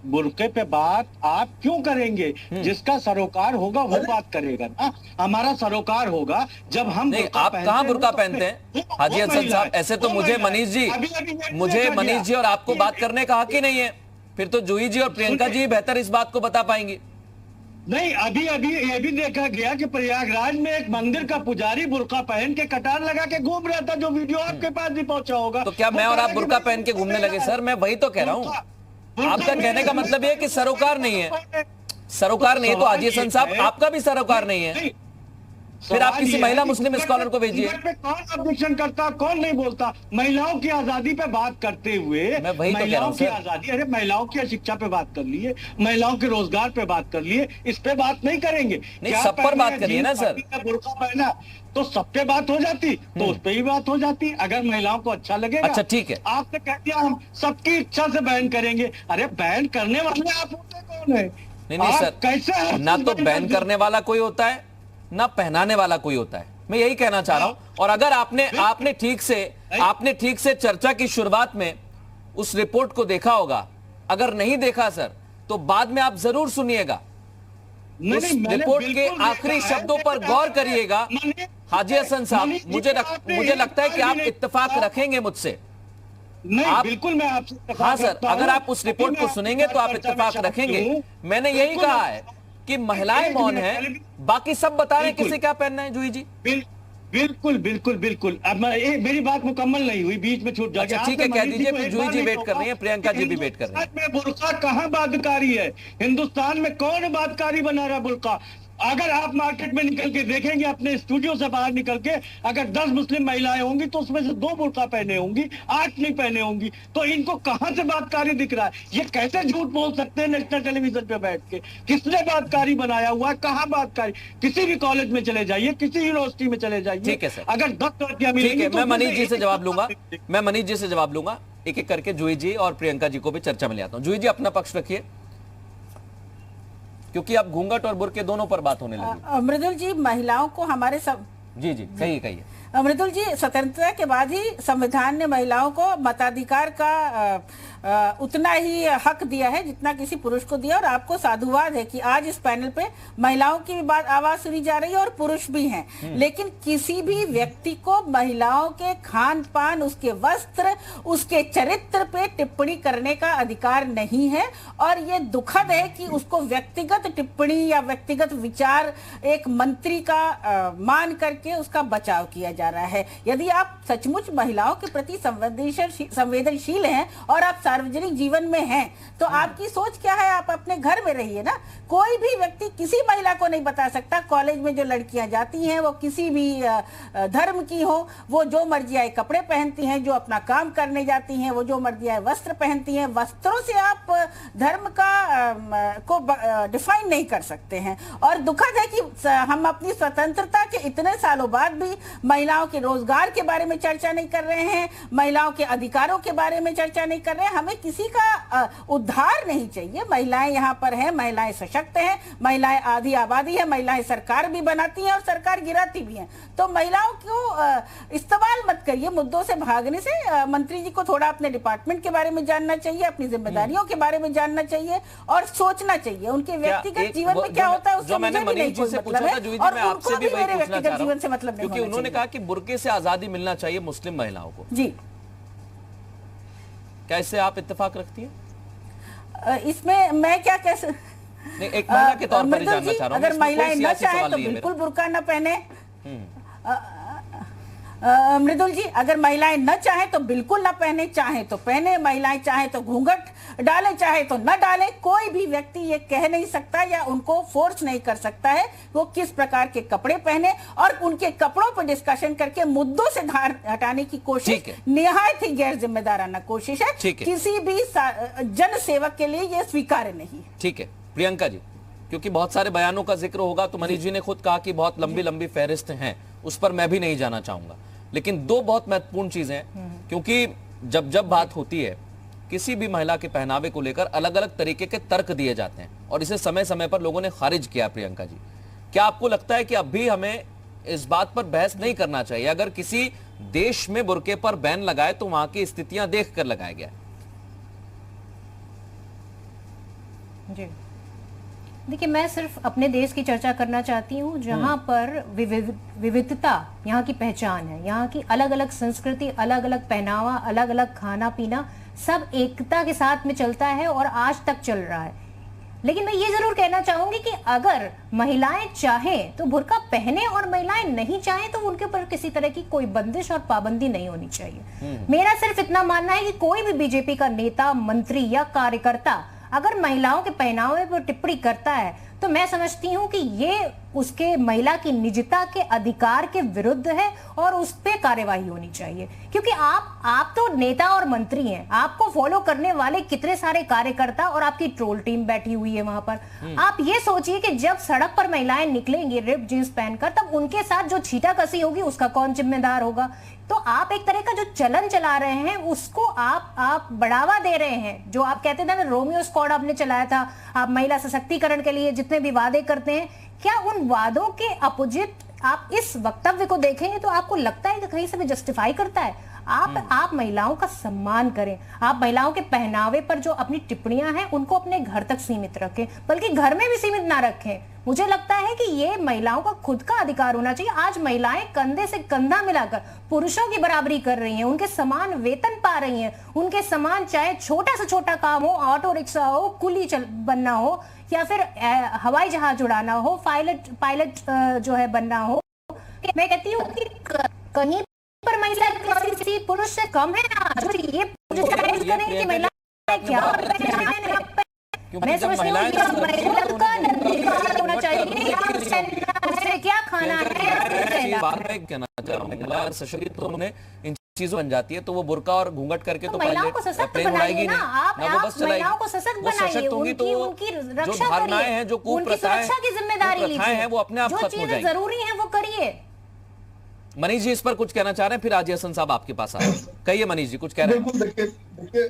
बुर्के पे बात आप क्यों करेंगे? जिसका सरोकार होगा वो बात करेगा ना। हमारा सरोकार होगा जब हम आप कहां बुर्का पहनते हैं हाजी हसन साहब? ऐसे तो मुझे मनीष जी और आपको बात करने का हक ही नहीं है। फिर तो जूही जी और प्रियंका जी बेहतर इस बात को बता पाएंगी। नहीं, अभी ये भी देखा गया कि प्रयागराज में एक मंदिर का पुजारी बुर्का पहन के कटार लगा के घूम रहा था, जो वीडियो आपके पास भी पहुंचा होगा। तो क्या मैं और आप बुर्का पहन के घूमने लगे? सर मैं वही तो कह रहा हूँ, आपका कहने का मतलब ये है कि सरोकार नहीं है। सरोकार नहीं है तो हाजी हसन साहब आपका भी सरोकार नहीं है। फिर आप किसी सवाल ये महिला है कि मुस्लिम स्कॉलर को भेजिए। घूंघट पे कौन ऑब्जेक्शन करता, कौन नहीं बोलता? महिलाओं की आजादी पे बात करते हुए, मैं वही तो कह रहा महिलाओं हूं की सर। आजादी, अरे महिलाओं की शिक्षा पे बात कर लिए, महिलाओं के रोजगार पे बात कर लिए, इस पे बात नहीं करेंगे? नहीं, क्या सब पर पहने बात हैं, करिए ना जीन्स सर। पहनी है, बुर्का पहना, तो सब पे बात हो जाती, तो उस पे ही बात हो जाती। अगर महिलाओं को अच्छा लगेगा, अच्छा, ठीक है। आपने कह दिया हम सबकी इच्छा से बैन करेंगे। अरे बैन करने वाले आप होते कौन है? नहीं आप सर, कैसे ना तो बैन करने वाला कोई होता है, ना पहनाने वाला कोई होता है। मैं यही कहना चाह रहा हूं। और अगर आपने ठीक से चर्चा की शुरुआत में उस रिपोर्ट को देखा होगा, अगर नहीं देखा सर तो बाद में आप जरूर सुनिएगा। उस रिपोर्ट के आखिरी शब्दों पर गौर करिएगा। हाजी हसन साहब, मुझे लगता है कि आप इत्तेफाक रखेंगे मुझसे। नहीं, बिल्कुल मैं आपसे हाँ सर, अगर आप उस रिपोर्ट को सुनेंगे तो आप इत्तेफाक रखेंगे। मैंने यही कहा है कि महिलाएं मौन है, बाकी सब बता रहे हैं किसे क्या पहनना है। जूही जी बिल्कुल बिल्कुल बिल्कुल। अब मेरी बात मुकम्मल नहीं हुई, बीच में छूट जाएगी। अच्छा, ठीक है, कह दीजिए। फिर जूही जी वेट कर रही है, प्रियंका जी भी वेट कर रही है। में बुर्का कहाँ बाध्यकारी है? हिंदुस्तान में कौन बाध्यकारी बना रहा है बुर्का? अगर आप मार्केट में निकल के देखेंगे, अपने स्टूडियो से बाहर निकल के, अगर 10 मुस्लिम महिलाएं होंगी तो उसमें से 2 बुर्का पहने होंगी, 8 नहीं पहने होंगी। तो इनको कहां से बातकारी दिख रहा है? ये कैसे झूठ बोल सकते हैं नेशनल टेलीविजन पे बैठ के? किसने बातकारी बनाया हुआ है? कहां बातकारी? किसी भी कॉलेज में चले जाइए, किसी यूनिवर्सिटी में चले जाइए। ठीक है सर, अगर 10 लड़कियां ठीक मिलेंगी है, तो मैं मनीष जी से जवाब लूंगा। एक एक करके जूही जी और प्रियंका जी को भी चर्चा में ले आता हूं। जूही जी अपना पक्ष रखिए, क्योंकि अब घूंघट और बुर्के दोनों पर बात होने लगी। मृदुल जी, महिलाओं को हमारे सब जी कहिए। मृदुल जी, स्वतंत्रता के बाद ही संविधान ने महिलाओं को मताधिकार का उतना ही हक दिया है जितना किसी पुरुष को दिया। और आपको साधुवाद है कि आज इस पैनल पे महिलाओं की भी बात आवाज सुनी जा रही है और पुरुष भी हैं। लेकिन किसी भी व्यक्ति को महिलाओं के खान पान, उसके वस्त्र, उसके चरित्र पे टिप्पणी करने का अधिकार नहीं है। और ये दुखद है कि उसको व्यक्तिगत टिप्पणी या व्यक्तिगत विचार एक मंत्री का मान करके उसका बचाव किया जा रहा है। यदि आप सचमुच महिलाओं के प्रति संवेदनशील हैं और आप सार्वजनिक जीवन में हैं, तो आपकी सोच क्या है? आप अपने घर में रहिए ना। कोई भी व्यक्ति किसी महिला को नहीं बता सकता। कॉलेज में जो लड़कियां जाती हैं वो किसी भी धर्म की हो, वो जो मर्जी आए कपड़े पहनती हैं, जो अपना काम करने जाती हैं वो जो मर्जी आए वस्त्र पहनती हैं। वस्त्रों से आप धर्म को डिफाइन नहीं कर सकते हैं। और दुखद है कि हम अपनी स्वतंत्रता के इतने सालों बाद भी महिलाओं के रोजगार के बारे में चर्चा नहीं कर रहे हैं, महिलाओं के अधिकारों के बारे में चर्चा नहीं कर रहे हैं। हमें किसी का उद्धार नहीं चाहिए। महिलाएं यहाँ पर हैं, महिलाएं सशक्त हैं, महिलाएं आधी आबादी है, महिलाएं सरकार भी बनाती हैं और सरकार गिराती भी हैं। तो महिलाओं को इस्तेमाल मत करिए मुद्दों से भागने से। मंत्री जी को थोड़ा अपने डिपार्टमेंट के बारे में जानना चाहिए, अपनी जिम्मेदारियों के बारे में जानना चाहिए और सोचना चाहिए। उनके व्यक्तिगत जीवन में क्या होता है उससे मुझे भी नहीं कोई मतलब है और उनको भी मेरे व्यक्तिगत जीवन से मतलब नहीं, क्योंकि उन्होंने कहा कि बुर्के से आजादी मिलना चाहिए मुस्लिम महिलाओं को। जी, क्या इससे आप इत्तेफाक रखती हैं? इसमें मैं क्या कह नहीं, एक महिला के तौर पर जानना चाह रहा हूं। अगर महिलाएं न चाहें तो बिल्कुल बुर्का न पहने। मृदुल जी, अगर महिलाएं न चाहें तो बिल्कुल न पहने, चाहे तो पहने। महिलाएं चाहे तो घूंघट डालें, चाहे तो न डालें। कोई भी व्यक्ति ये कह नहीं सकता या उनको फोर्स नहीं कर सकता है वो किस प्रकार के कपड़े पहने। और उनके कपड़ों पर डिस्कशन करके मुद्दों से धार हटाने की कोशिश निहायत ही गैर जिम्मेदाराना कोशिश है। किसी भी जन सेवक के लिए ये स्वीकार्य नहीं है। ठीक है प्रियंका जी, क्योंकि बहुत सारे बयानों का जिक्र होगा तो मनीष जी ने खुद कहा कि बहुत लंबी लंबी फहरिस्त हैं, उस पर मैं भी नहीं जाना चाहूंगा। लेकिन 2 बहुत महत्वपूर्ण चीजें हैं, क्योंकि जब बात होती है किसी भी महिला के पहनावे को लेकर अलग अलग तरीके के तर्क दिए जाते हैं और इसे समय समय पर लोगों ने खारिज किया। प्रियंका जी, क्या आपको लगता है कि अब भी हमें इस बात पर बहस नहीं करना चाहिए? अगर किसी देश में बुर्के पर बैन लगाए तो वहां की स्थितियां देखकर लगाया गया है। जी देखिए, मैं सिर्फ अपने देश की चर्चा करना चाहती हूँ जहाँ पर विविधता यहाँ की पहचान है। यहाँ की अलग अलग संस्कृति, अलग अलग पहनावा, अलग अलग खाना पीना, सब एकता के साथ में चलता है और आज तक चल रहा है। लेकिन मैं ये जरूर कहना चाहूंगी कि अगर महिलाएं चाहें तो बुर्का पहने और महिलाएं नहीं चाहें तो उनके ऊपर किसी तरह की कोई बंदिश और पाबंदी नहीं होनी चाहिए। मेरा सिर्फ इतना मानना है कि कोई भी बीजेपी का नेता, मंत्री या कार्यकर्ता अगर महिलाओं के पहनावे पर टिप्पणी करता है तो मैं समझती हूं कि ये उसके महिला की निजता के अधिकार के विरुद्ध है और उस पर कार्यवाही होनी चाहिए। क्योंकि आप तो नेता और मंत्री हैं, आपको फॉलो करने वाले कितने सारे कार्यकर्ता और आपकी ट्रोल टीम बैठी हुई है वहां पर। आप ये सोचिए कि जब सड़क पर महिलाएं निकलेंगी रिप जींस पहनकर, तब उनके साथ जो छीटाकसी होगी उसका कौन जिम्मेदार होगा। तो आप एक तरह का जो चलन चला रहे हैं उसको आप बढ़ावा दे रहे हैं। जो आप कहते थे ना, रोमियो स्क्वाड आपने चलाया था, आप महिला सशक्तिकरण के लिए जितने भी वादे करते हैं, क्या उन वादों के अपोजिट आप इस वक्तव्य को देखेंगे तो आपको लगता है कि कहीं से भी जस्टिफाई करता है? आप महिलाओं का सम्मान करें, आप महिलाओं के पहनावे पर जो अपनी टिप्पणियां हैं उनको अपने घर तक सीमित रखें, बल्कि घर में भी सीमित ना रखें। मुझे लगता है कि ये महिलाओं का खुद का अधिकार होना चाहिए। आज महिलाएं कंधे से कंधा मिलाकर पुरुषों की बराबरी कर रही हैं, उनके समान वेतन पा रही हैं, उनके समान चाहे छोटा से छोटा काम हो, ऑटो रिक्शा हो, कुली बनना हो, या फिर हवाई जहाज उड़ाना हो, पायलट जो है बनना हो। मैं कहती हूँ कि कहीं पर महिला किसी पुरुष से कम है आज। ये कि महिला क्या मैं समझती हूँ होना चाहिए, क्या खाना है। बात में कहना चाह रहा हूँ, महिला सशक्त होने इन चीजों बन जाती है तो वो बुर्का और घूंघट करके तो महिलाओं को सशक्त बनाइए ना, आप महिलाओं को सशक्त बनाइए, उनकी रक्षा करिए, जो उनकी सुरक्षा की जिम्मेदारी लीजिए, वो अपने आप जो चीजें जरूरी है वो करिए। मनीष जी इस पर कुछ कहना चाह रहे हैं, फिर राजी हसन साहब आपके पास आ रहे हैं। कहिए मनीष जी, कुछ कह रहे हैं। बिल्कुल, देखिए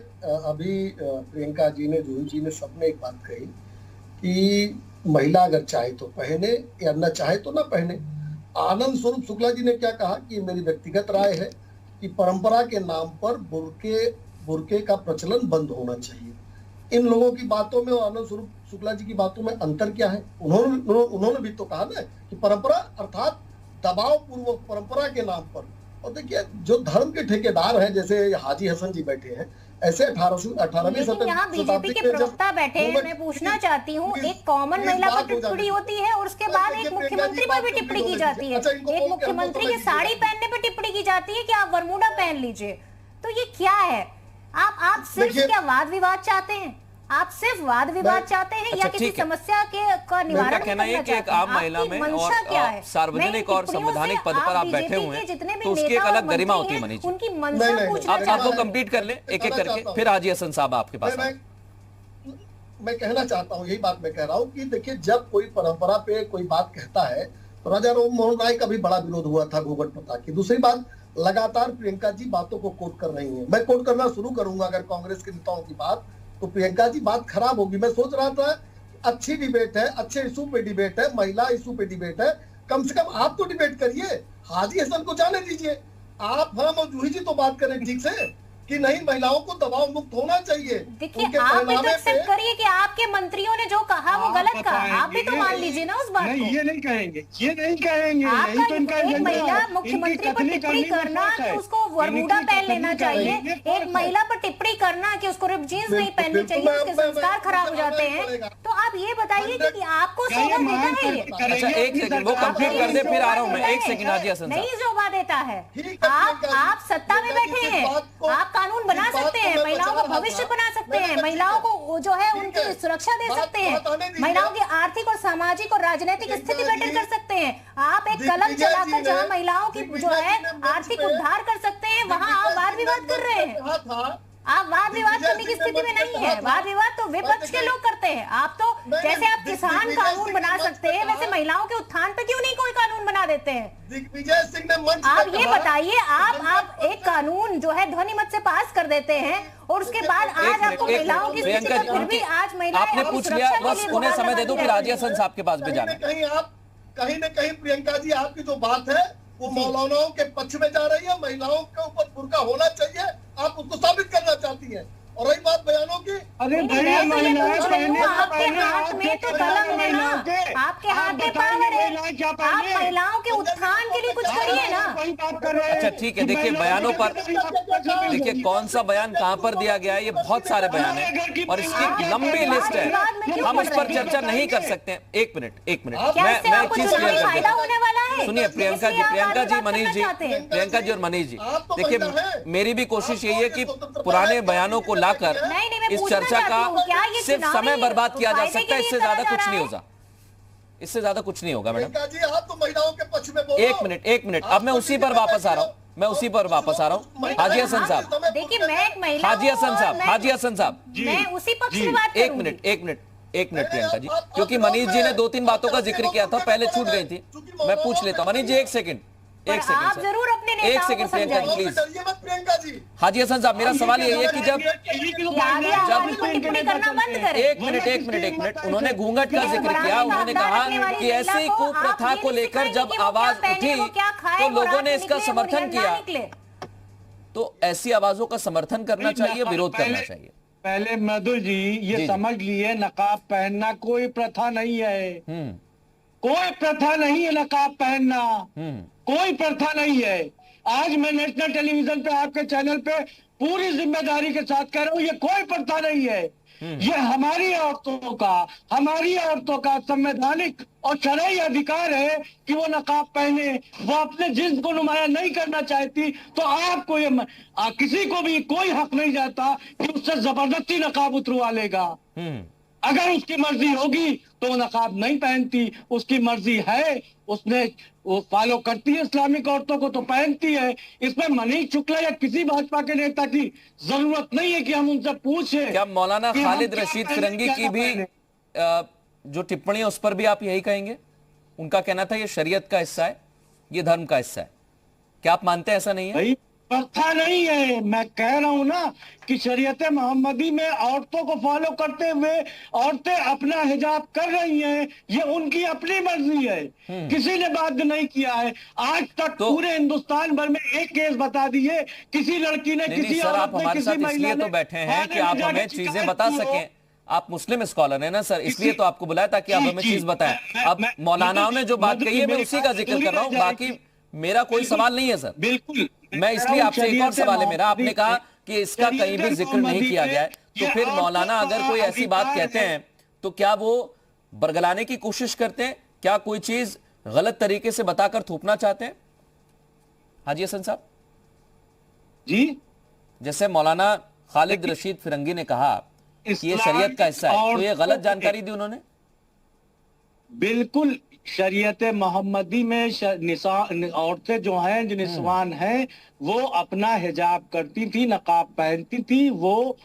अभी प्रियंका जी ने, जूही जी ने, सबने एक बात कही कि महिला अगर चाहे तो पहने या न चाहे तो न पहने। आनंद स्वरूप शुक्ला जी ने क्या कहा कि मेरी व्यक्तिगत राय है कि परंपरा के नाम पर बुर्के का प्रचलन बंद होना चाहिए। इन लोगों की बातों में और आनंद स्वरूप शुक्ला जी की बातों में अंतर क्या है? उन्होंने भी तो कहा ना कि परंपरा अर्थात दबाव पूर्वक परंपरा के नाम पर। और देखिए, जो धर्म के ठेकेदार हैं, जैसे हाजी हसन जी बैठे हैं, ऐसे 18वीं शताब्दी यहाँ बीजेपी के प्रवक्ता बैठे हैं। मैं पूछना चाहती हूँ, एक कॉमन महिला पर टिप्पणी होती है और उसके बाद एक मुख्यमंत्री पर भी टिप्पणी की जाती है, एक मुख्यमंत्री के साड़ी पहनने पर टिप्पणी की जाती है कि आप बरमूडा पहन लीजिए। तो ये क्या है? आप सिर्फ क्या वाद विवाद चाहते हैं? आप सिर्फ वाद विवाद चाहते हैं या किसी समस्या का निवारण कहना है कि एक आम महिला में और सार्वजनिक और संवैधानिक पद पर आप बैठे हुए हैं तो उसकी एक अलग गरिमा होती है। मनीष, उनकी मंशा आपको कंप्लीट कर ले एक एक करके, फिर हाजी हसन साहब आपके पास। मैं कहना चाहता हूँ, यही बात मैं कह रहा हूँ कि देखिए, जब कोई परंपरा पे कोई बात कहता है तो राजा राम मोहन राय का भी बड़ा विरोध हुआ था घूंघट प्रथा की। दूसरी बात, लगातार प्रियंका जी बातों को कोट कर रही है। मैं कोट करना शुरू करूंगा अगर कांग्रेस के नेताओं की बात, तो प्रियंका जी बात खराब होगी। मैं सोच रहा था अच्छी डिबेट है, अच्छे इशू पे डिबेट है, महिला इशू पे डिबेट है, कम से कम आप तो डिबेट करिए, हाजी हसन को जाने दीजिए। आप, हम और जूही जी तो बात करें ठीक से कि नहीं, महिलाओं को दबाव मुक्त होना चाहिए। देखिए, आप भी तो एक्सेप्ट करिए कि आपके मंत्रियों ने जो कहा वो गलत कहा, आप भी तो मान लीजिए ना उस बात को। ये नहीं कहेंगे, ये नहीं कहेंगे। आपका एक महिला मुख्यमंत्री पर टिप्पणी करना कि उसको बरमूडा पहन लेना चाहिए, एक महिला पर टिप्पणी करना कि उसको रिप जींस नहीं पहननी चाहिए, उसके संस्कार खराब हो जाते हैं। तो आप ये बताइए कि आपको शोभा देता है ये? अच्छा, एक सेकंड, वो कंप्लीट कर दे, फिर आ रहा हूं मैं। एक सेकंड हाजी हसन साहब, नहीं शोभा देता है। आप सत्ता में बैठे हैं, आप कानून बना सकते हैं, महिलाओं का भविष्य बना सकते हैं, महिलाओं को जो है उनकी सुरक्षा दे सकते हैं, महिलाओं की आर्थिक और सामाजिक और राजनीतिक स्थिति बेटर कर सकते हैं। आप एक कलम चलाकर जहां महिलाओं की जो है आर्थिक उद्धार कर सकते हैं, वहां आप वाद विवाद कर रहे हैं। आप वाद विवाद करने की स्थिति में नहीं है। वाद विवाद तो विपक्ष के लोग करते हैं। आप तो जैसे आप किसान कानून बना सकते हैं, वैसे महिलाओं के उत्थान पे क्यों नहीं कोई कानून बना देते हैं? दिग्विजय सिंह ने मंच, आप ये बताइए, आप एक कानून जो है ध्वनि मत से पास कर देते हैं और उसके बाद आज आपको महिलाओं की स्थिति पर फिर भी आज महिलाएं आपने पूछ लिया, बस उन्हें समय दे दो, फिर हाजी हसन साहब के पास भी जाना। कहीं न कहीं प्रियंका जी आपकी जो बात है वो मौलानाओं के पक्ष में जा रही है। महिलाओं के ऊपर बुर्का होना चाहिए, आप उसको साबित करना चाहती हैं। और रही बात बयानों की, अरे आपके हाथ में तो कलम है ना, आपके हाथ में पावर है, आप महिलाओं के उत्थान के लिए कुछ करिए ना। अच्छा ठीक है, देखिए बयानों पर, देखिए कौन सा बयान कहां पर दिया गया है, ये बहुत सारे बयान है और इसकी लंबी लिस्ट है, हम इस पर चर्चा नहीं कर सकते हैं। एक मिनट मैं एक चीज क्लियर कर देता हूं। सुनिए प्रियंका जी, मनीष जी, प्रियंका जी और मनीष जी, देखिए मेरी भी कोशिश यही है कि पुराने बयानों को लाकर इस चर्चा का सिर्फ समय बर्बाद किया जा सकता है, इससे ज्यादा कुछ नहीं होगा। इससे ज्यादा कुछ नहीं होगा मैडम। प्रियंका जी, आप तो महिलाओं के पक्ष में बोलो। एक मिनट अब मैं उसी पर वापस आ रहा हूँ, हाजी हसन साहब, देखिए मैं एक महिला हाजी हसन साहब, मैं उसी पक्ष में बात करूंगी। एक मिनट प्रियंका जी, क्योंकि मनीष जी ने 2-3 बातों का जिक्र किया था, पहले छूट गई थी, मैं पूछ लेता हूँ। मनीष जी एक सेकंड आप जरूर अपने नेताओं को प्रियंका जी प्लीज। प्रियंका जी, हाजी हसन साहब, मेरा सवाल यही है कि जब एक मिनट उन्होंने घूंघट का जिक्र किया, उन्होंने कहा कि ऐसी कुप्रथा को लेकर जब आवाज उठी तो लोगों ने इसका समर्थन किया, तो ऐसी आवाजों का समर्थन करना चाहिए, विरोध करना चाहिए। पहले मधुर जी ये समझ लिए, नकाब पहनना कोई प्रथा नहीं है, कोई प्रथा नहीं है नकाब पहनना, कोई प्रथा नहीं है। आज मैं नेशनल टेलीविजन पे आपके चैनल पे पूरी जिम्मेदारी के साथ कह रहा हूं, ये कोई प्रथा नहीं है। ये हमारी औरतों का संवैधानिक और शरई अधिकार है कि वो नकाब पहने। वो अपने जिस्म को नुमाया नहीं करना चाहती तो आपको ये किसी को भी कोई हक नहीं जाता कि उससे जबरदस्ती नकाब उतरवा लेगा। अगर उसकी मर्जी होगी तो वो नकाब नहीं पहनती, उसकी मर्जी है, वो फॉलो करती है इस्लामिक औरतों को तो पहनती है। इसमें मनीष शुक्ला या किसी भाजपा के नेता की जरूरत नहीं है कि हम उनसे पूछें। क्या मौलाना खालिद रशीद फिरंगी की भी जो टिप्पणी है उस पर भी आप यही कहेंगे? उनका कहना था ये शरीयत का हिस्सा है, ये धर्म का हिस्सा है, क्या आप मानते हैं ऐसा नहीं है? भाई प्रथा नहीं है, मैं कह रहा हूं ना कि शरीयत मोहम्मदी में औरतों को फॉलो करते हुए औरतें अपना हिजाब कर रही हैं, ये उनकी अपनी मर्जी है, किसी ने बाध्य नहीं किया है। आज तक तो पूरे हिंदुस्तान भर में एक केस बता दिए, किसी लड़की ने किसी सर, आप हमारे साथ इसलिए तो बैठे हैं कि आप हमें चीजें बता सकें। आप मुस्लिम स्कॉलर हैं ना सर, इसलिए तो आपको बुलाया ताकि आप हमें चीज बताएं। अब मौलाना ने जो बात कही है मैं उसी का जिक्र कर रहा हूँ, बाकी मेरा कोई सवाल नहीं है सर। बिल्कुल, मैं इसलिए आपसे एक और सवाल है मेरा, आपने कहा कि इसका कहीं भी जिक्र नहीं किया गया है, तो फिर मौलाना अगर कोई ऐसी बात कहते हैं तो क्या वो बरगलाने की कोशिश करते हैं? क्या कोई चीज गलत तरीके से बताकर थोपना चाहते हैं? हाजी हसन साहब जी, जैसे मौलाना खालिद रशीद फिरंगी ने कहा कि ये शरीयत का हिस्सा है, तो ये गलत जानकारी दी उन्होंने? बिल्कुल, शरीयत मोहम्मदी में औरतें जो हैं, जो निस्वान हैं, वो अपना हिजाब करती थी, नकाब पहनती थी, वो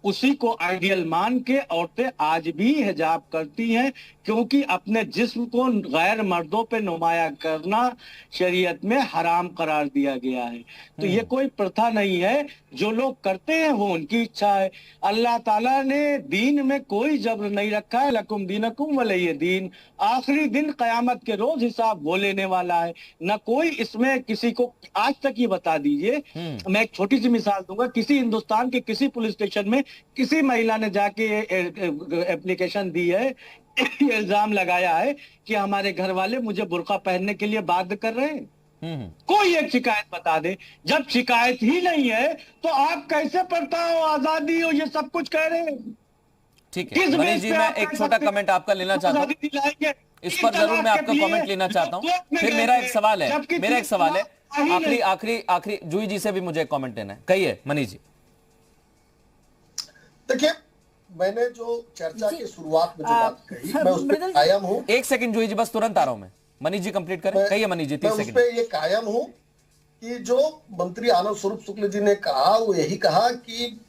उसी को आइडियल मान के औरतें आज भी हिजाब करती हैं, क्योंकि अपने जिस्म को गैर मर्दों पे नुमाया करना शरीयत में हराम करार दिया गया है। तो ये कोई प्रथा नहीं है, जो लोग करते हैं वो उनकी इच्छा है। अल्लाह ताला ने दीन में कोई जबर नहीं रखा है, लकुम दीनकुम वलिय दीन। आखिरी दिन कयामत के रोज हिसाब वो लेने वाला है, न कोई इसमें किसी को। आज तक ये बता दीजिए, मैं एक छोटी सी मिसाल दूंगा, किसी हिंदुस्तान के किसी पुलिस स्टेशन में किसी महिला ने जाके एप्लीकेशन दी है, इल्जाम लगाया है कि हमारे घर वाले मुझे बुर्का पहनने के लिए बाध्य कर रहे हैं, कोई एक शिकायत बता दे। जब शिकायत ही नहीं है तो आप कैसे प्रथा हो, आजादी हो, ये सब कुछ कह रहे हैं? ठीक है मनीष जी, मैं एक छोटा कमेंट आपका लेना चाहता हूँ, इस पर जरूर मैं आपका कमेंट लेना चाहता हूँ। फिर मेरा एक सवाल है, आखिरी जूही जी से भी मुझे एक कमेंट लेना है, कहिए मनीष जी। देखिए, मैंने जो चर्चा की शुरुआत में जो बात कही, मैं उस पर कायम हूँ। एक सेकंड जूही जी, बस तुरंत आ रहा हूं मैं। मनीष जी कंप्लीट करें, कहिए मनीष जी 30 सेकंड। मैं उस पे ये कायम हूँ कि जो मंत्री आनंद स्वरूप शुक्ल जी ने कहा, वो यही कहा कि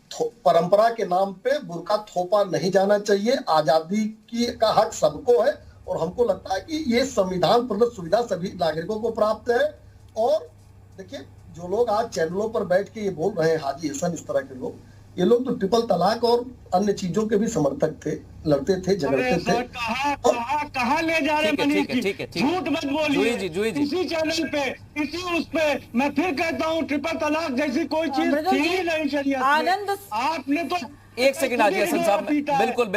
परंपरा के नाम पे बुर्का थोपा नहीं जाना चाहिए, आजादी की का हक सबको है, और हमको लगता है कि ये संविधान प्रदत्त सुविधा सभी नागरिकों को प्राप्त है। और देखिए, जो लोग आज चैनलों पर बैठ के ये बोल रहे हैं, हाजी हसन, इस तरह के लोग, ये लोग तो ट्रिपल तलाक और अन्य चीजों के भी समर्थक थे, लड़ते थे, झगड़ते थे। कहाँ ले जा रहे मनीष जी? झूठ मत बोलिए। इसी चैनल पे, इसी उस पे मैं फिर कहता हूँ, ट्रिपल तलाक जैसी कोई चीज थी ही नहीं शरीयत में। आपने तो एक सेकंड हाजी हसन साहब, बिल्कुल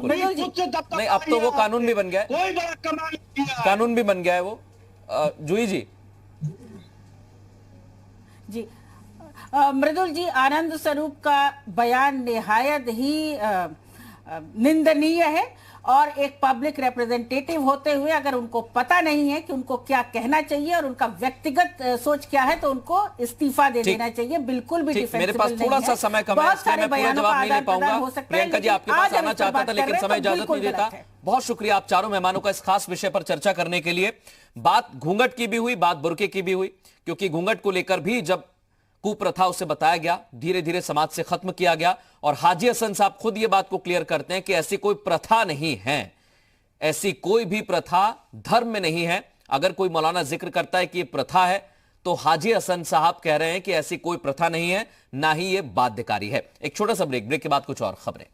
नहीं, अब तो वो कानून भी बन गया है, कोई बड़ा कमाल किया, कानून भी बन गया है वो। जूही जी जी, मृदुल जी, आनंद स्वरूप का बयान निहायत ही निंदनीय है और एक पब्लिक रिप्रेजेंटेटिव होते हुए अगर उनको पता नहीं है कि उनको क्या कहना चाहिए और उनका व्यक्तिगत सोच क्या है, तो उनको इस्तीफा दे देना चाहिए। बिल्कुल भी डिफेंसिबल मेरे पास थोड़ा सा समय कम है, इसलिए मैं पूरा जवाब नहीं ले पाऊंगा। प्रियंका जी आपके पास आना चाहता था लेकिन समय इजाजत नहीं देता। बहुत शुक्रिया आप चारों मेहमानों का इस खास विषय पर चर्चा करने के लिए। बात घूंघट की भी हुई, बात बुर्के की भी हुई, क्योंकि घूंघट को लेकर भी जब कुप्रथा उसे बताया गया, धीरे धीरे समाज से खत्म किया गया। और हाजी हसन साहब खुद ये बात को क्लियर करते हैं कि ऐसी कोई प्रथा नहीं है, ऐसी कोई भी प्रथा धर्म में नहीं है। अगर कोई मौलाना जिक्र करता है कि ये प्रथा है, तो हाजी हसन साहब कह रहे हैं कि ऐसी कोई प्रथा नहीं है, ना ही ये बाध्यकारी है। एक छोटा सा ब्रेक के बाद कुछ और खबरें।